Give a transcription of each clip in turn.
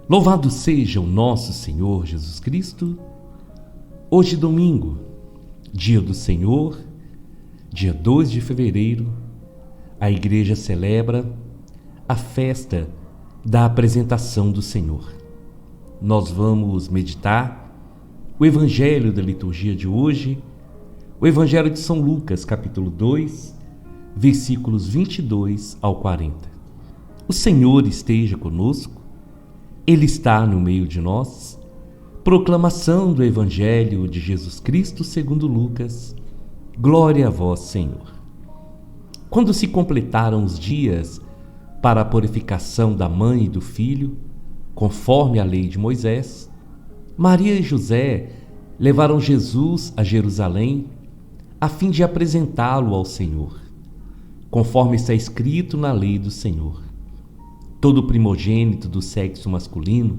Louvado seja o nosso Senhor Jesus Cristo. Hoje, domingo, dia do Senhor, dia 2 de fevereiro, a igreja celebra a festa da apresentação do Senhor. Nós vamos meditar o evangelho da liturgia de hoje, o evangelho de São Lucas, capítulo 2, versículos 22 ao 40. O Senhor esteja conosco, Ele está no meio de nós. Proclamação do evangelho de Jesus Cristo segundo Lucas. Glória a vós, Senhor. Quando se completaram os dias para a purificação da mãe e do filho, conforme a lei de Moisés, Maria e José levaram Jesus a Jerusalém a fim de apresentá-lo ao Senhor, conforme está escrito na lei do Senhor. Todo primogênito do sexo masculino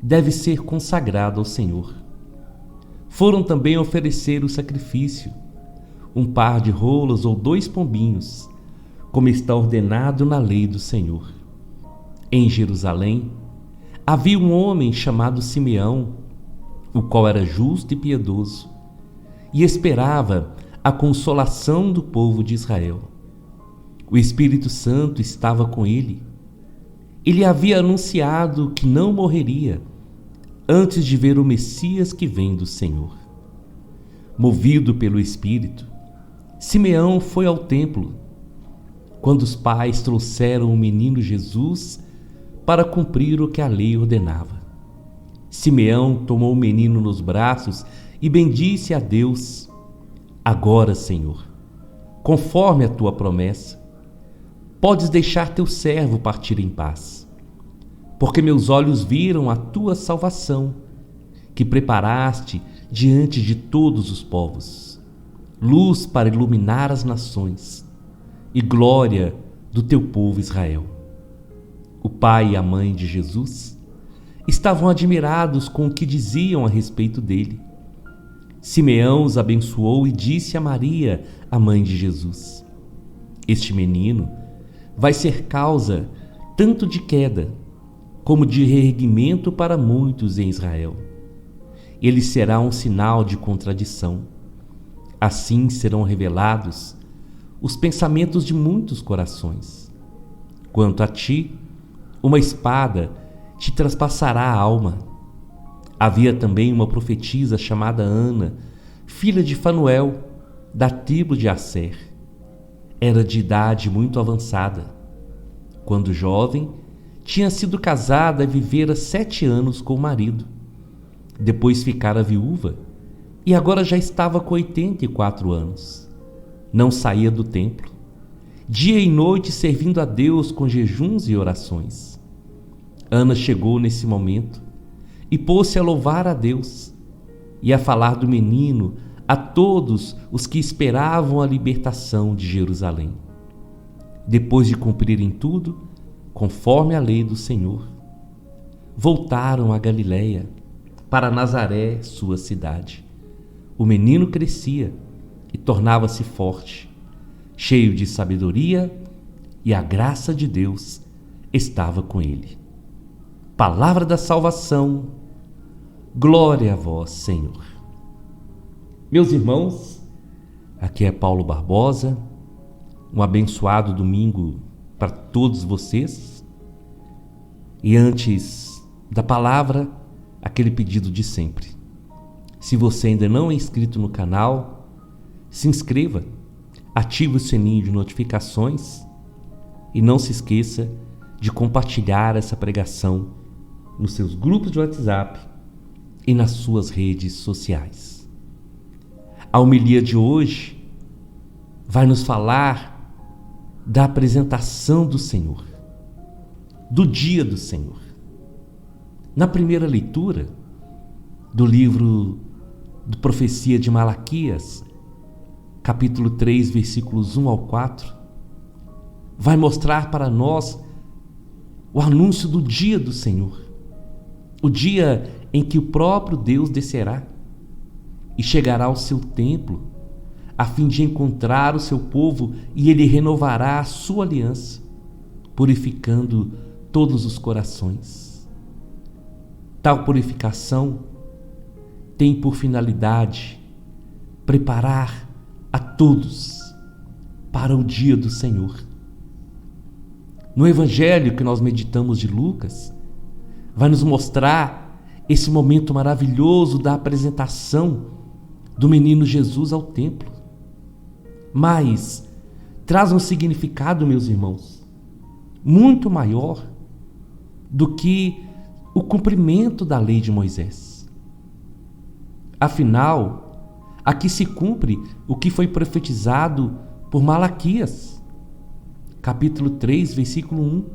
deve ser consagrado ao Senhor. Foram também oferecer o sacrifício, um par de rolas ou 2 pombinhos, como está ordenado na lei do Senhor. Em Jerusalém havia um homem chamado Simeão, o qual era justo e piedoso, e esperava a consolação do povo de Israel. O Espírito Santo estava com ele. Ele havia anunciado que não morreria antes de ver o Messias que vem do Senhor. Movido pelo Espírito, Simeão foi ao templo, quando os pais trouxeram o menino Jesus para cumprir o que a lei ordenava. Simeão tomou o menino nos braços e bendisse a Deus. Agora, Senhor, conforme a tua promessa, podes deixar teu servo partir em paz, porque meus olhos viram a tua salvação, que preparaste diante de todos os povos, luz para iluminar as nações e glória do teu povo Israel. O pai e a mãe de Jesus estavam admirados com o que diziam a respeito dele. Simeão os abençoou e disse a Maria, a mãe de Jesus: Este menino vai ser causa tanto de queda como de reerguimento para muitos em Israel. Ele será um sinal de contradição. Assim serão revelados os pensamentos de muitos corações. Quanto a ti, uma espada te traspassará a alma. Havia também uma profetisa chamada Ana, filha de Fanuel, da tribo de Asser. Era de idade muito avançada. Quando jovem, tinha sido casada e vivera 7 anos com o marido. Depois ficara viúva e agora já estava com 84 anos. Não saía do templo, dia e noite servindo a Deus com jejuns e orações. Ana chegou nesse momento e pôs-se a louvar a Deus e a falar do menino a todos os que esperavam a libertação de Jerusalém. Depois de cumprirem tudo, conforme a lei do Senhor, voltaram a Galiléia, para Nazaré, sua cidade. O menino crescia e tornava-se forte, cheio de sabedoria, e a graça de Deus estava com ele. Palavra da salvação, glória a vós, Senhor. Meus irmãos, aqui é Paulo Barbosa. Um abençoado domingo para todos vocês. E antes da palavra, aquele pedido de sempre. Se você ainda não é inscrito no canal, se inscreva, ative o sininho de notificações e não se esqueça de compartilhar essa pregação nos seus grupos de WhatsApp e nas suas redes sociais. A homilia de hoje vai nos falar da apresentação do Senhor, do dia do Senhor. Na primeira leitura do livro de profecia de Malaquias, capítulo 3, versículos 1 ao 4, vai mostrar para nós o anúncio do dia do Senhor, o dia em que o próprio Deus descerá e chegará ao seu templo, a fim de encontrar o seu povo, e ele renovará a sua aliança, purificando todos os corações. Tal purificação tem por finalidade preparar a todos para o dia do Senhor. No Evangelho que nós meditamos de Lucas, vai nos mostrar esse momento maravilhoso da apresentação do menino Jesus ao templo. Mas traz um significado, meus irmãos, muito maior do que o cumprimento da lei de Moisés. Afinal, aqui se cumpre o que foi profetizado por Malaquias, capítulo 3, versículo 1.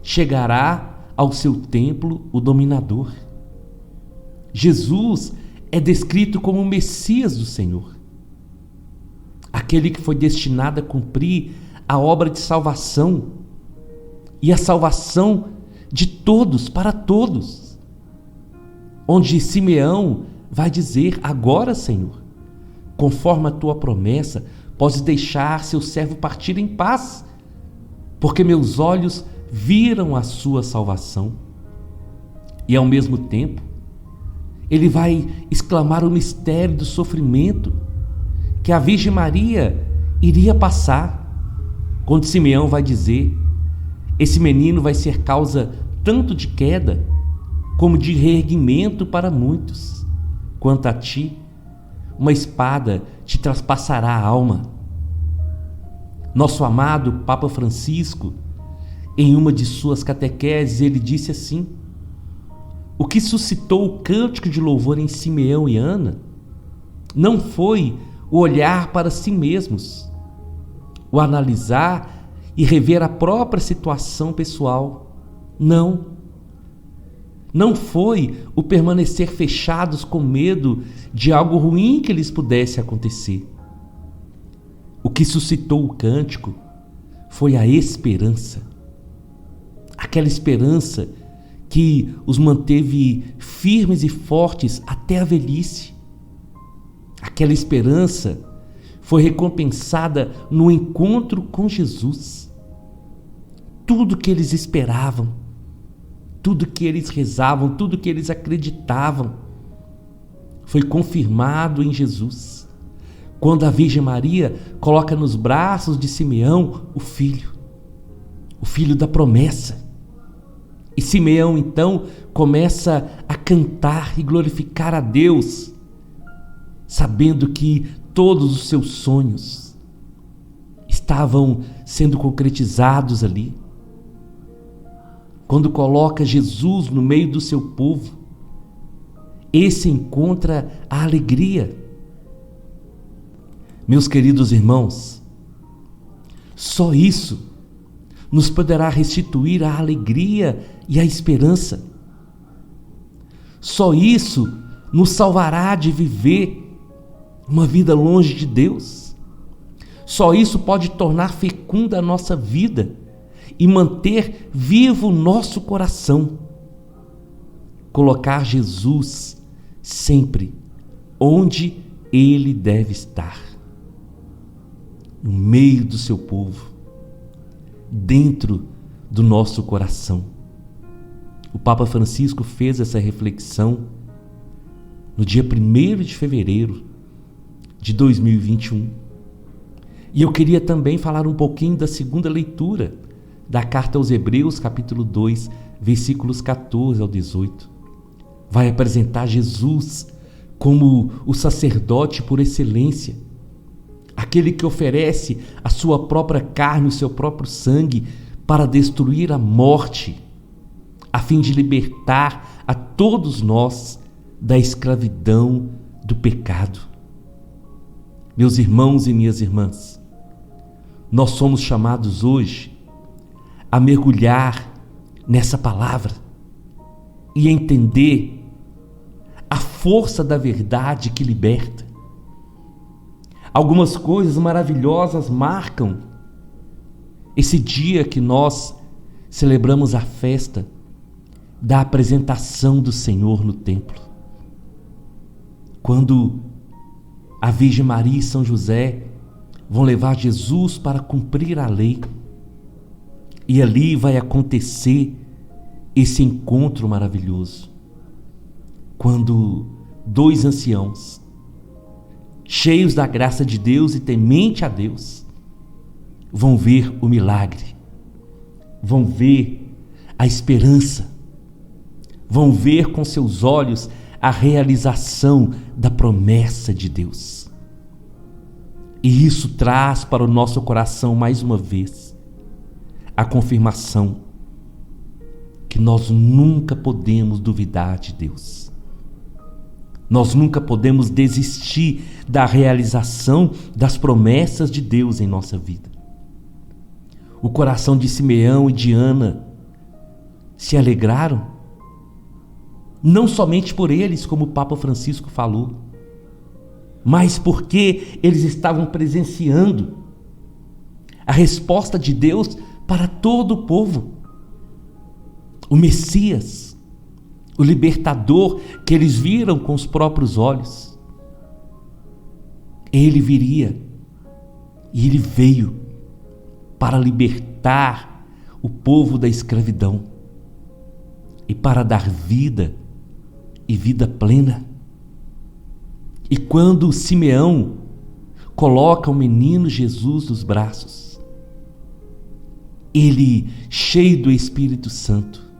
Chegará ao seu templo o dominador. Jesus é descrito como o Messias do Senhor, aquele que foi destinado a cumprir a obra de salvação, e a salvação de todos, para todos, onde Simeão vai dizer: agora, Senhor, conforme a tua promessa, podes deixar seu servo partir em paz, porque meus olhos viram a sua salvação. E ao mesmo tempo, ele vai exclamar o mistério do sofrimento que a Virgem Maria iria passar, quando Simeão vai dizer: esse menino vai ser causa tanto de queda como de reerguimento para muitos. Quanto a ti, uma espada te traspassará a alma. Nosso amado Papa Francisco, em uma de suas catequeses, ele disse assim: o que suscitou o cântico de louvor em Simeão e Ana não foi o olhar para si mesmos, o analisar e rever a própria situação pessoal. Não foi o permanecer fechados com medo de algo ruim que lhes pudesse acontecer. O que suscitou o cântico foi a esperança. Aquela esperança que os manteve firmes e fortes até a velhice. Aquela esperança foi recompensada no encontro com Jesus. Tudo que eles esperavam, tudo que eles rezavam, tudo que eles acreditavam, foi confirmado em Jesus, quando a Virgem Maria coloca nos braços de Simeão o filho da promessa. E Simeão então começa a cantar e glorificar a Deus, sabendo que todos os seus sonhos estavam sendo concretizados ali. Quando coloca Jesus no meio do seu povo, esse encontra a alegria. Meus queridos irmãos, só isso nos poderá restituir a alegria e a esperança. Só isso nos salvará de viver uma vida longe de Deus. Só isso pode tornar fecunda a nossa vida e manter vivo o nosso coração. Colocar Jesus sempre onde Ele deve estar, no meio do seu povo, dentro do nosso coração. O Papa Francisco fez essa reflexão no dia 1º de fevereiro de 2021. E eu queria também falar um pouquinho da segunda leitura da carta aos Hebreus, capítulo 2, versículos 14 ao 18. Vai apresentar Jesus como o sacerdote por excelência, aquele que oferece a sua própria carne, o seu próprio sangue para destruir a morte, a fim de libertar a todos nós da escravidão do pecado. Meus irmãos e minhas irmãs, nós somos chamados hoje a mergulhar nessa palavra e entender a força da verdade que liberta. Algumas coisas maravilhosas marcam esse dia que nós celebramos a festa da apresentação do Senhor no templo. Quando a Virgem Maria e São José vão levar Jesus para cumprir a lei, e ali vai acontecer esse encontro maravilhoso. quando dois anciãos, cheios da graça de Deus e temente a Deus, vão ver o milagre, vão ver a esperança, vão ver com seus olhos a realização da promessa de Deus. E isso traz para o nosso coração, mais uma vez, a confirmação que nós nunca podemos duvidar de Deus. Nós nunca podemos desistir da realização das promessas de Deus em nossa vida. O coração de Simeão e de Ana se alegraram, não somente por eles, como o Papa Francisco falou, mas porque eles estavam presenciando a resposta de Deus para todo o povo. O Messias, o libertador que eles viram com os próprios olhos, ele viria, e ele veio para libertar o povo da escravidão e para dar vida e vida plena. E quando Simeão coloca o menino Jesus nos braços, ele, cheio do Espírito Santo,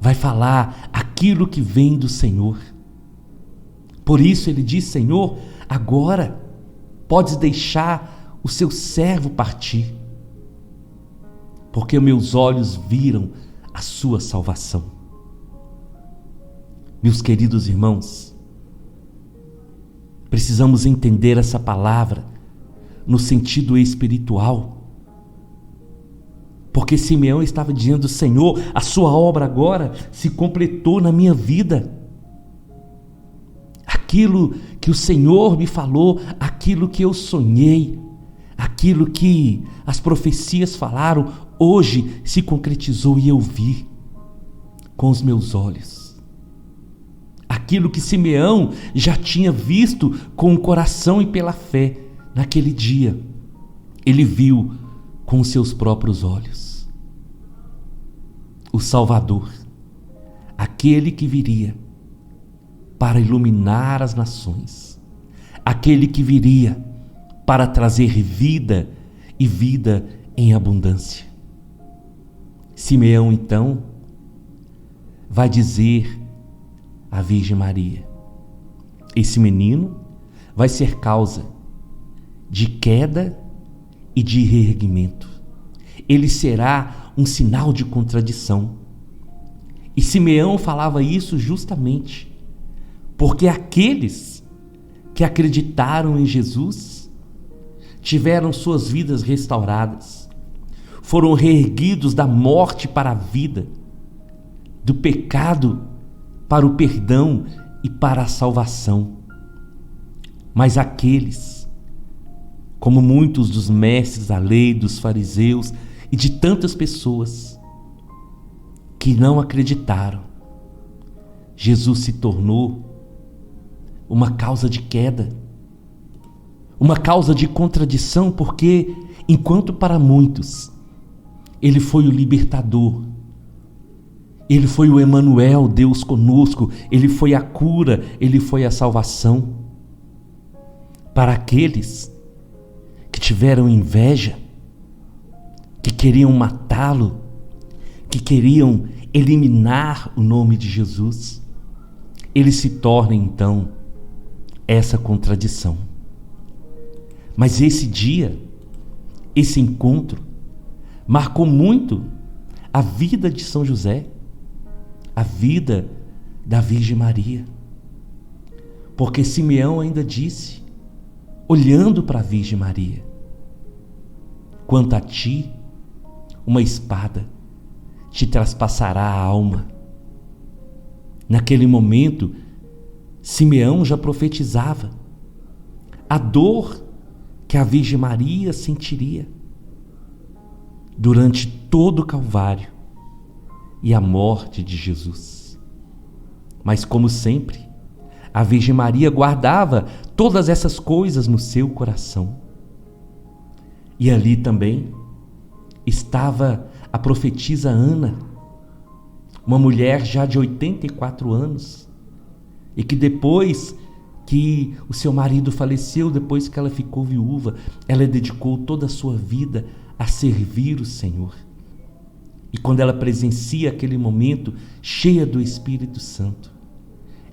vai falar aquilo que vem do Senhor. Por isso ele diz: Senhor, agora podes deixar o seu servo partir, porque meus olhos viram a sua salvação. Meus queridos irmãos, precisamos entender essa palavra no sentido espiritual, porque Simeão estava dizendo: Senhor, a sua obra agora se completou na minha vida. Aquilo que o Senhor me falou, aquilo que eu sonhei, aquilo que as profecias falaram, hoje se concretizou e eu vi com os meus olhos. Aquilo que Simeão já tinha visto com o coração e pela fé, naquele dia, ele viu com os seus próprios olhos. O Salvador, aquele que viria para iluminar as nações, aquele que viria para trazer vida e vida em abundância. Simeão, então, vai dizer à Virgem Maria: esse menino vai ser causa de queda e de reerguimento. Ele será um sinal de contradição. E Simeão falava isso justamente porque aqueles que acreditaram em Jesus tiveram suas vidas restauradas, foram reerguidos da morte para a vida, do pecado para o perdão e para a salvação. Mas aqueles, como muitos dos mestres da lei, dos fariseus e de tantas pessoas que não acreditaram, Jesus se tornou uma causa de queda, uma causa de contradição, porque enquanto para muitos ele foi o libertador, ele foi o Emanuel, Deus conosco, ele foi a cura, ele foi a salvação, para aqueles que tiveram inveja, que queriam matá-lo, que queriam eliminar o nome de Jesus, ele se torna então essa contradição. Mas esse dia, esse encontro, marcou muito a vida de São José, a vida da Virgem Maria, porque Simeão ainda disse, olhando para a Virgem Maria: quanto a ti, uma espada te traspassará a alma. Naquele momento, Simeão já profetizava a dor que a Virgem Maria sentiria durante todo o Calvário e a morte de Jesus. Mas, como sempre, a Virgem Maria guardava todas essas coisas no seu coração. E ali também estava a profetisa Ana, uma mulher já de 84 anos, e que depois que o seu marido faleceu, depois que ela ficou viúva, ela dedicou toda a sua vida a servir o Senhor. E quando ela presencia aquele momento cheia do Espírito Santo,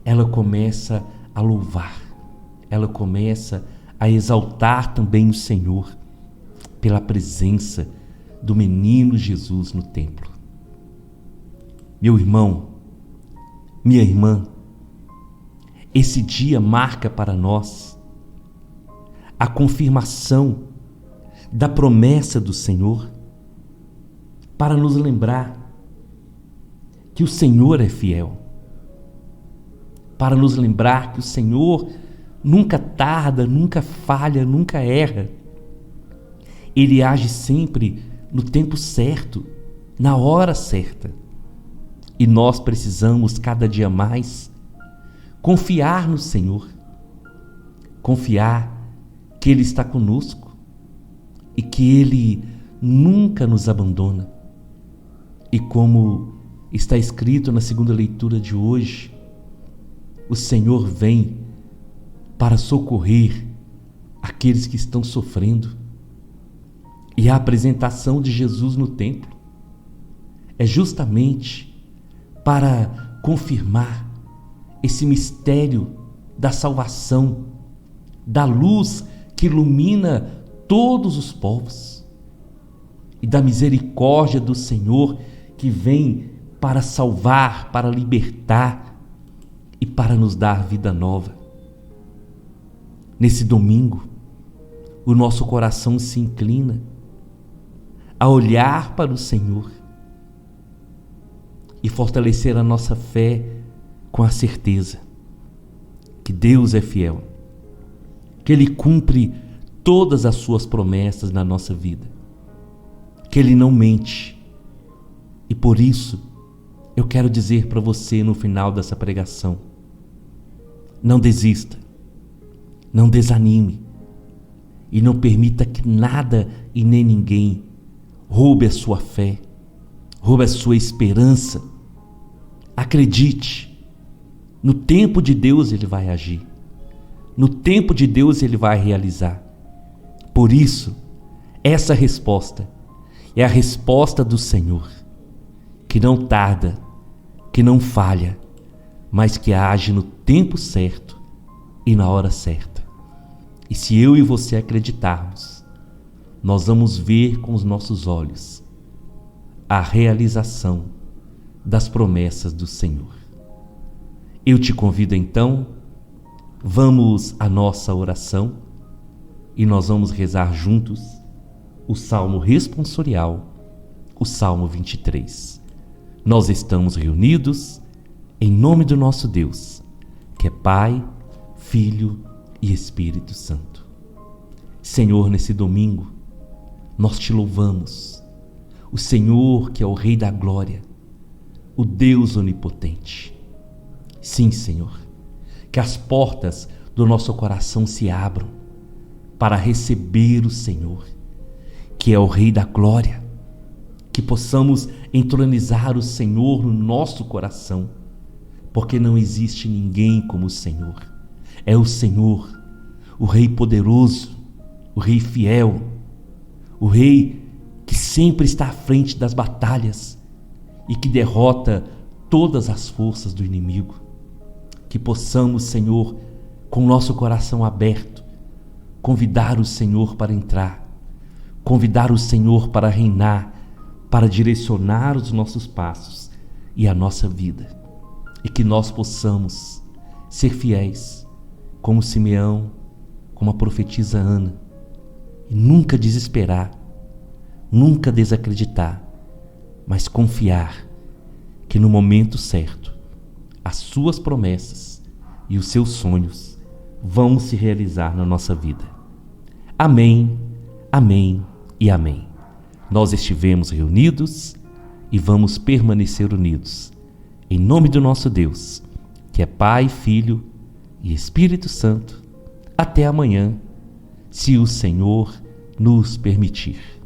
ela começa a louvar, ela começa a exaltar também o Senhor pela presença do menino Jesus no templo. Meu irmão, minha irmã, esse dia marca para nós a confirmação da promessa do Senhor, para nos lembrar que o Senhor é fiel, para nos lembrar que o Senhor nunca tarda, nunca falha, nunca erra. Ele age sempre no tempo certo, na hora certa. E nós precisamos cada dia mais confiar no Senhor, confiar que Ele está conosco e que Ele nunca nos abandona. E como está escrito na segunda leitura de hoje, o Senhor vem para socorrer aqueles que estão sofrendo. E a apresentação de Jesus no templo é justamente para confirmar esse mistério da salvação, da luz que ilumina todos os povos e da misericórdia do Senhor que vem para salvar, para libertar e para nos dar vida nova. Nesse domingo, o nosso coração se inclina a olhar para o Senhor e fortalecer a nossa fé com a certeza que Deus é fiel, que Ele cumpre todas as suas promessas na nossa vida, que Ele não mente. E por isso, eu quero dizer para você no final dessa pregação: não desista, não desanime e não permita que nada e nem ninguém roube a sua fé, roube a sua esperança. Acredite, no tempo de Deus Ele vai agir, no tempo de Deus Ele vai realizar. Por isso, essa resposta é a resposta do Senhor, que não tarda, que não falha, mas que age no tempo certo e na hora certa. E se eu e você acreditarmos, nós vamos ver com os nossos olhos a realização das promessas do Senhor. Eu te convido então, vamos à nossa oração e nós vamos rezar juntos o Salmo responsorial, o Salmo 23. Nós estamos reunidos em nome do nosso Deus, que é Pai, Filho e Espírito Santo. Senhor, nesse domingo, nós te louvamos, o Senhor que é o Rei da Glória, o Deus onipotente. Sim, Senhor, que as portas do nosso coração se abram para receber o Senhor, que é o Rei da Glória, que possamos entronizar o Senhor no nosso coração, porque não existe ninguém como o Senhor. É o Senhor, o Rei poderoso, o Rei fiel, o Rei que sempre está à frente das batalhas e que derrota todas as forças do inimigo. Que possamos, Senhor, com nosso coração aberto, convidar o Senhor para entrar, convidar o Senhor para reinar, para direcionar os nossos passos e a nossa vida. E que nós possamos ser fiéis, como Simeão, como a profetisa Ana, e nunca desesperar, nunca desacreditar, mas confiar que no momento certo as suas promessas e os seus sonhos vão se realizar na nossa vida. Amém, amém e amém. Nós estivemos reunidos e vamos permanecer unidos, em nome do nosso Deus, que é Pai, Filho e Espírito Santo. Até amanhã, se o Senhor nos permitir.